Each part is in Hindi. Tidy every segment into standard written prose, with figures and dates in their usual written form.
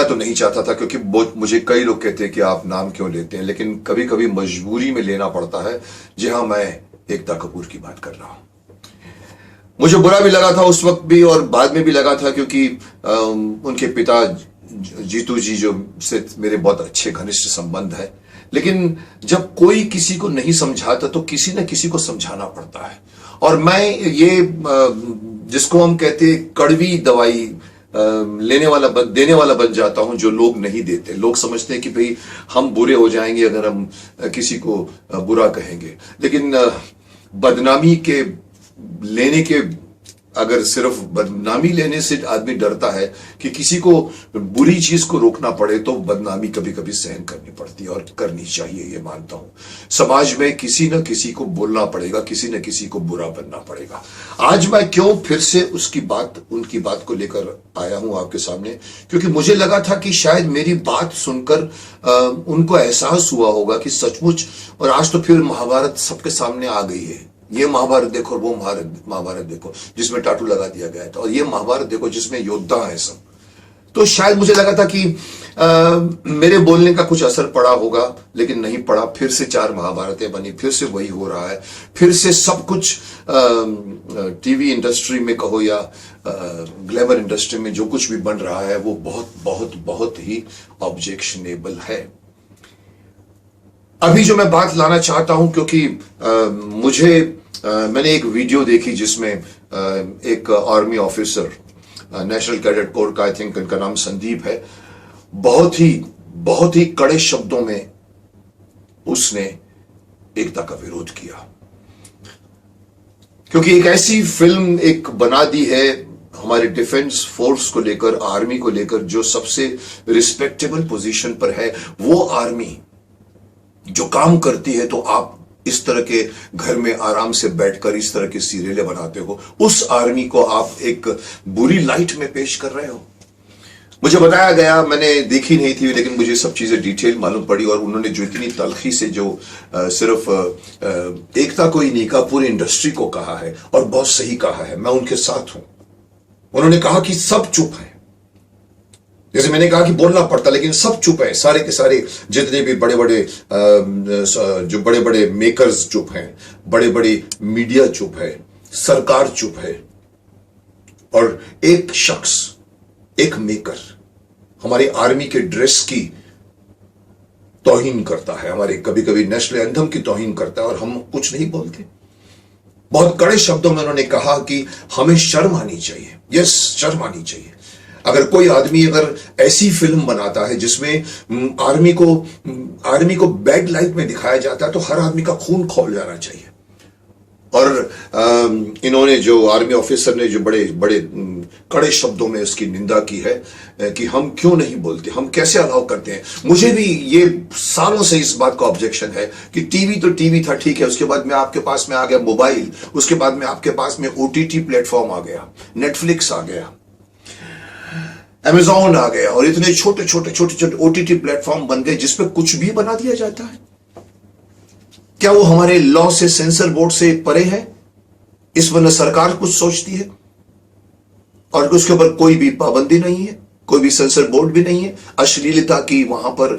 तो नहीं चाहता था, क्योंकि मुझे कई लोग कहते हैं कि आप नाम क्यों लेते हैं, लेकिन कभी कभी मजबूरी में लेना पड़ता है। जी हाँ, मैं एकता कपूर की बात कर रहा हूं। मुझे बुरा भी लगा था उस वक्त भी और बाद में भी लगा था, क्योंकि उनके पिता जीतू जी जो से मेरे बहुत अच्छे घनिष्ठ संबंध है। लेकिन जब कोई किसी को नहीं समझाता तो किसी न किसी को समझाना पड़ता है। और मैं ये जिसको हम कहते हैं कड़वी दवाई देने वाला बन जाता हूं, जो लोग नहीं देते। लोग समझते हैं कि भाई हम बुरे हो जाएंगे अगर हम किसी को बुरा कहेंगे, लेकिन बदनामी के लेने के अगर सिर्फ बदनामी लेने से आदमी डरता है कि किसी को बुरी चीज को रोकना पड़े, तो बदनामी कभी कभी सहन करनी पड़ती है और करनी चाहिए, ये मानता हूं। समाज में किसी न किसी को बोलना पड़ेगा, किसी न किसी को बुरा बनना पड़ेगा। आज मैं क्यों फिर से उनकी बात को लेकर आया हूं आपके सामने, क्योंकि मुझे लगा था कि शायद मेरी बात सुनकर उनको एहसास हुआ होगा कि सचमुच, और आज तो फिर महाभारत सबके सामने आ गई है। ये महाभारत देखो और वो महाभारत देखो जिसमें टाटू लगा दिया गया था, और ये महाभारत देखो जिसमें योद्धा है सब। तो शायद मुझे लगा था कि मेरे बोलने का कुछ असर पड़ा होगा, लेकिन नहीं पड़ा। फिर से 4 महाभारतें बनी, फिर से वही हो रहा है। फिर से सब कुछ टीवी इंडस्ट्री में कहो या ग्लैमर इंडस्ट्री में जो कुछ भी बन रहा है वो बहुत बहुत बहुत ही ऑब्जेक्शनेबल है। अभी जो मैं बात लाना चाहता हूं, क्योंकि मैंने एक वीडियो देखी जिसमें एक army officer, national cadet corps का, आई थिंक उनका नाम संदीप है, बहुत ही कड़े शब्दों में उसने एकता का विरोध किया। क्योंकि एक ऐसी फिल्म एक बना दी है हमारे डिफेंस फोर्स को लेकर, आर्मी को लेकर, जो सबसे रिस्पेक्टेबल पोजीशन पर है। वो आर्मी जो काम करती है, तो आप इस तरह के घर में आराम से बैठकर इस तरह की सीरियलें बनाते हो, उस आर्मी को आप एक बुरी लाइट में पेश कर रहे हो। मुझे बताया गया, मैंने देखी नहीं थी, लेकिन मुझे सब चीजें डिटेल मालूम पड़ी, और उन्होंने जो इतनी तलखी से जो सिर्फ एकता को ही नहीं कहा, पूरी इंडस्ट्री को कहा है, और बहुत सही कहा है। मैं उनके साथ हूं। उन्होंने कहा कि सब चुप है। जैसे मैंने कहा कि बोलना पड़ता, लेकिन सब चुप है। सारे के सारे जितने भी बड़े बड़े मेकर्स चुप हैं, बड़े बड़े मीडिया चुप है, सरकार चुप है, और एक शख्स, एक मेकर हमारी आर्मी के ड्रेस की तौहीन करता है, हमारे कभी कभी नेशनल एंथम की तौहीन करता है, और हम कुछ नहीं बोलते। बहुत कड़े शब्दों में उन्होंने कहा कि हमें शर्म आनी चाहिए। यस, शर्म आनी चाहिए। अगर कोई आदमी अगर ऐसी फिल्म बनाता है जिसमें आर्मी को बैड लाइट में दिखाया जाता है, तो हर आदमी का खून खौल जाना चाहिए। और इन्होंने, जो आर्मी ऑफिसर ने, जो बड़े बड़े कड़े शब्दों में उसकी निंदा की है कि हम क्यों नहीं बोलते, हम कैसे अलाउ करते हैं। मुझे भी ये सालों से इस बात का ऑब्जेक्शन है कि टीवी तो टीवी था, ठीक है, उसके बाद में आपके पास में आ गया मोबाइल, उसके बाद में आपके पास में ओटीटी प्लेटफॉर्म आ गया, नेटफ्लिक्स आ गया, अमेज़न आ गया, और इतने छोटे ओटीटी प्लेटफॉर्म बन गए जिसपे कुछ भी बना दिया जाता है। क्या वो हमारे लॉ से, सेंसर बोर्ड से परे है? इस पर न सरकार कुछ सोचती है, और उसके ऊपर कोई भी पाबंदी नहीं है, कोई भी सेंसर बोर्ड भी नहीं है। अश्लीलता की वहां पर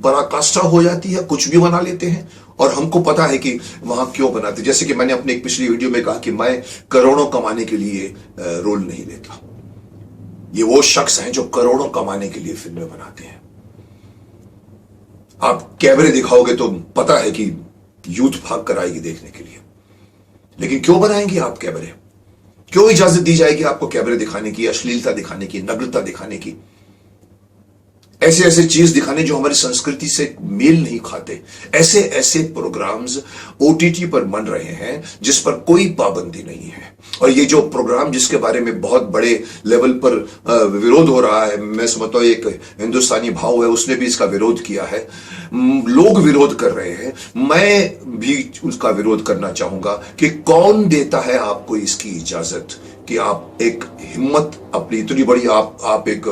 पराकाष्ठा हो जाती है, कुछ भी बना लेते हैं, और हमको पता है कि वहां क्यों बनाते। जैसे कि मैंने अपने एक पिछली वीडियो में कहा कि मैं करोड़ों कमाने के लिए रोल नहीं लेता। ये वो शख्स हैं जो करोड़ों कमाने के लिए फिल्में बनाते हैं। आप कैमरे दिखाओगे तो पता है कि यूथ भाग कर आएगी देखने के लिए, लेकिन क्यों बनाएंगे आप कैमरे? क्यों इजाजत दी जाएगी आपको कैमरे दिखाने की, अश्लीलता दिखाने की, नग्नता दिखाने की, ऐसे ऐसे चीज दिखाने जो हमारी संस्कृति से मेल नहीं खाते? ऐसे ऐसे प्रोग्राम्स ओटीटी पर बन रहे हैं जिस पर कोई पाबंदी नहीं है। और ये जो प्रोग्राम जिसके बारे में बहुत बड़े लेवल पर विरोध हो रहा है, मैं समझता हूं एक हिंदुस्तानी भाव है, उसने भी इसका विरोध किया है, लोग विरोध कर रहे हैं, मैं भी उसका विरोध करना चाहूंगा कि कौन देता है आपको इसकी इजाजत कि आप एक हिम्मत अपनी इतनी बड़ी, आप एक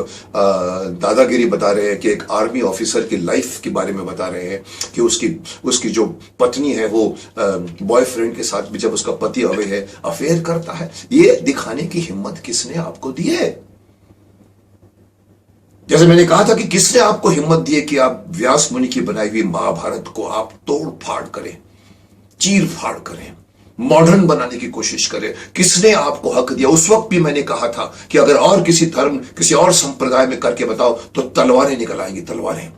दादागिरी बता रहे हैं कि एक आर्मी ऑफिसर की लाइफ के बारे में बता रहे हैं कि उसकी जो पत्नी है वो बॉयफ्रेंड के साथ भी, जब उसका पति अवे है, अफेयर करता है। ये दिखाने की हिम्मत किसने आपको दी है? जैसे मैंने कहा था कि किसने आपको हिम्मत दी है कि आप व्यास मुनि की बनाई हुई महाभारत को आप तोड़ फाड़ करें, चीर फाड़ करें, मॉडर्न बनाने की कोशिश करें? किसने आपको हक दिया? उस वक्त भी मैंने कहा था कि अगर और किसी धर्म, किसी और संप्रदाय में करके बताओ तो तलवारें निकल आएंगी, तलवारें।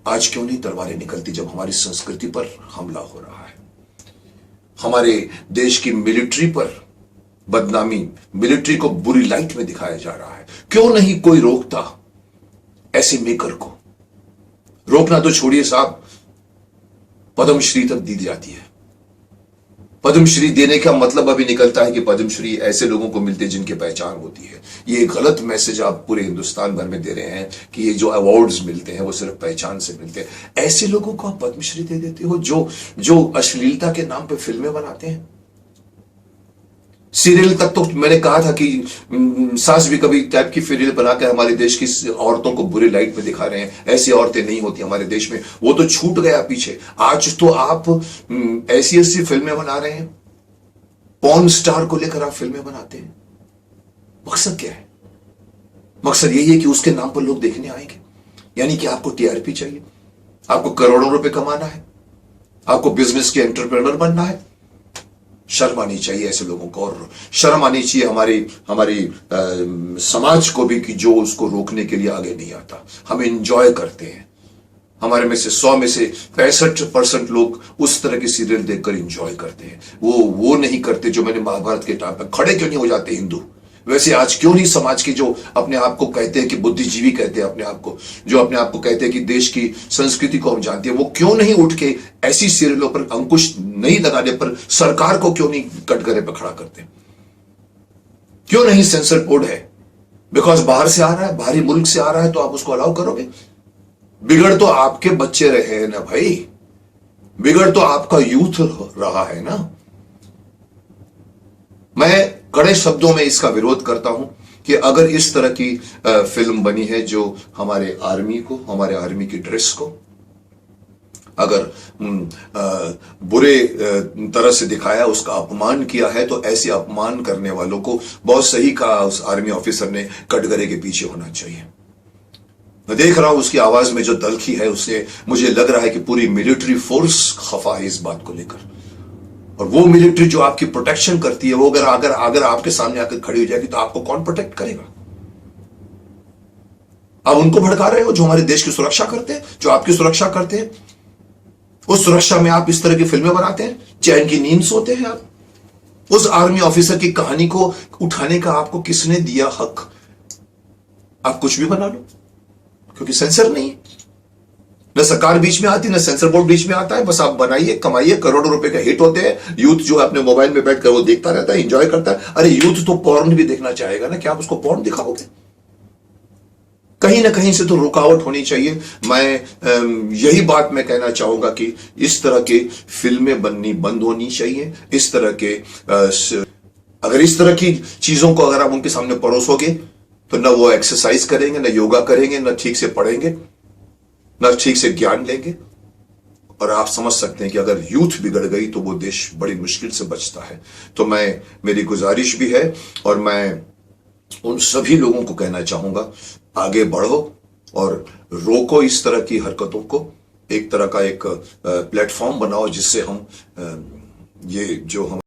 आज क्यों नहीं तलवारें निकलती जब हमारी संस्कृति पर हमला हो रहा है, हमारे देश की मिलिट्री पर बदनामी, मिलिट्री को बुरी लाइट में दिखाया जा रहा है? क्यों नहीं कोई रोकता ऐसे मेकर को? रोकना तो छोड़िए साहब, पद्मश्री तक दी जाती है। पद्मश्री देने का मतलब अभी निकलता है कि पद्मश्री ऐसे लोगों को मिलती है जिनकी पहचान होती है। ये गलत मैसेज आप पूरे हिंदुस्तान भर में दे रहे हैं कि ये जो अवार्ड्स मिलते हैं वो सिर्फ पहचान से मिलते हैं। ऐसे लोगों को आप पद्मश्री दे देते हो जो अश्लीलता के नाम पे फिल्में बनाते हैं। सीरियल तक तो मैंने कहा था कि सास भी कभी टाइप की सीरियल बनाकर हमारे देश की औरतों को बुरी लाइट में दिखा रहे हैं। ऐसी औरतें नहीं होती हमारे देश में, वो तो छूट गया पीछे। आज तो आप ऐसी ऐसी फिल्में बना रहे हैं, पॉर्न स्टार को लेकर आप फिल्में बनाते हैं। मकसद क्या है? मकसद यही है कि उसके नाम पर लोग देखने आएंगे, यानी कि आपको टीआरपी चाहिए, आपको करोड़ों रुपए कमाना है, आपको बिजनेस के एंटरप्रेन्योर बनना है। शर्म आनी चाहिए ऐसे लोगों को, और शर्म आनी चाहिए हमारी समाज को भी कि जो उसको रोकने के लिए आगे नहीं आता। हम एंजॉय करते हैं, हमारे में से 100 में से 65% लोग उस तरह के सीरियल देखकर एंजॉय करते हैं। वो नहीं करते जो मैंने महाभारत के टाइम पर खड़े क्यों नहीं हो जाते हिंदू? वैसे आज क्यों नहीं समाज के जो अपने आप को कहते हैं कि बुद्धिजीवी कहते हैं अपने आप को, जो अपने आप को कहते हैं कि देश की संस्कृति को हम जानते हैं, वो क्यों नहीं उठ के ऐसी सीरियलों पर अंकुश नहीं लगाने पर सरकार को क्यों नहीं कटघरे पर खड़ा करते? क्यों नहीं सेंसर बोर्ड है? बिकॉज बाहर से आ रहा है, बाहरी मुल्क से आ रहा है तो आप उसको अलाउ करोगे? बिगड़ तो आपके बच्चे रहे हैं ना भाई, बिगड़ तो आपका यूथ रहा है ना। मैं कड़े शब्दों में इसका विरोध करता हूं कि अगर इस तरह की फिल्म बनी है जो हमारे आर्मी को, हमारे आर्मी की ड्रेस को अगर बुरे तरह से दिखाया, उसका अपमान किया है, तो ऐसे अपमान करने वालों को बहुत सही कहा उस आर्मी ऑफिसर ने, कटघरे के पीछे होना चाहिए। मैं देख रहा हूं उसकी आवाज में जो तलखी है, उससे मुझे लग रहा है कि पूरी मिलिट्री फोर्स खफा है इस बात को लेकर। और वो मिलिट्री जो आपकी प्रोटेक्शन करती है, वो अगर आपके सामने आकर खड़ी हो जाएगी तो आपको कौन प्रोटेक्ट करेगा? आप उनको भड़का रहे हो जो हमारे देश की सुरक्षा करते हैं, जो आपकी सुरक्षा करते हैं। उस सुरक्षा में आप इस तरह की फिल्में बनाते हैं, चैन की नींद सोते हैं आप। उस आर्मी ऑफिसर की कहानी को उठाने का आपको किसने दिया हक? आप कुछ भी बना लो, क्योंकि सेंसर नहीं है, न सरकार बीच में आती, न सेंसर बोर्ड बीच में आता है। बस आप बनाइए, कमाइए, करोड़ों रुपए का हिट होते हैं। यूथ जो है अपने मोबाइल में बैठकर वो देखता रहता है, एंजॉय करता है। अरे यूथ तो पॉर्न भी देखना चाहेगा ना, क्या आप उसको पॉर्न दिखाओगे? कहीं ना कहीं से तो रुकावट होनी चाहिए। मैं यही बात मैं कहना चाहूंगा कि इस तरह की फिल्में बननी बंद होनी चाहिए। इस तरह के अगर इस तरह की चीजों को अगर आप उनके सामने परोसोगे तो न वो एक्सरसाइज करेंगे, न योगा करेंगे, न ठीक से पढ़ेंगे, न ठीक से ज्ञान लेंगे। और आप समझ सकते हैं कि अगर यूथ बिगड़ गई तो वो देश बड़ी मुश्किल से बचता है। तो मेरी गुजारिश भी है, और मैं उन सभी लोगों को कहना चाहूंगा, आगे बढ़ो और रोको इस तरह की हरकतों को। एक तरह का एक प्लेटफॉर्म बनाओ जिससे हम ये जो हम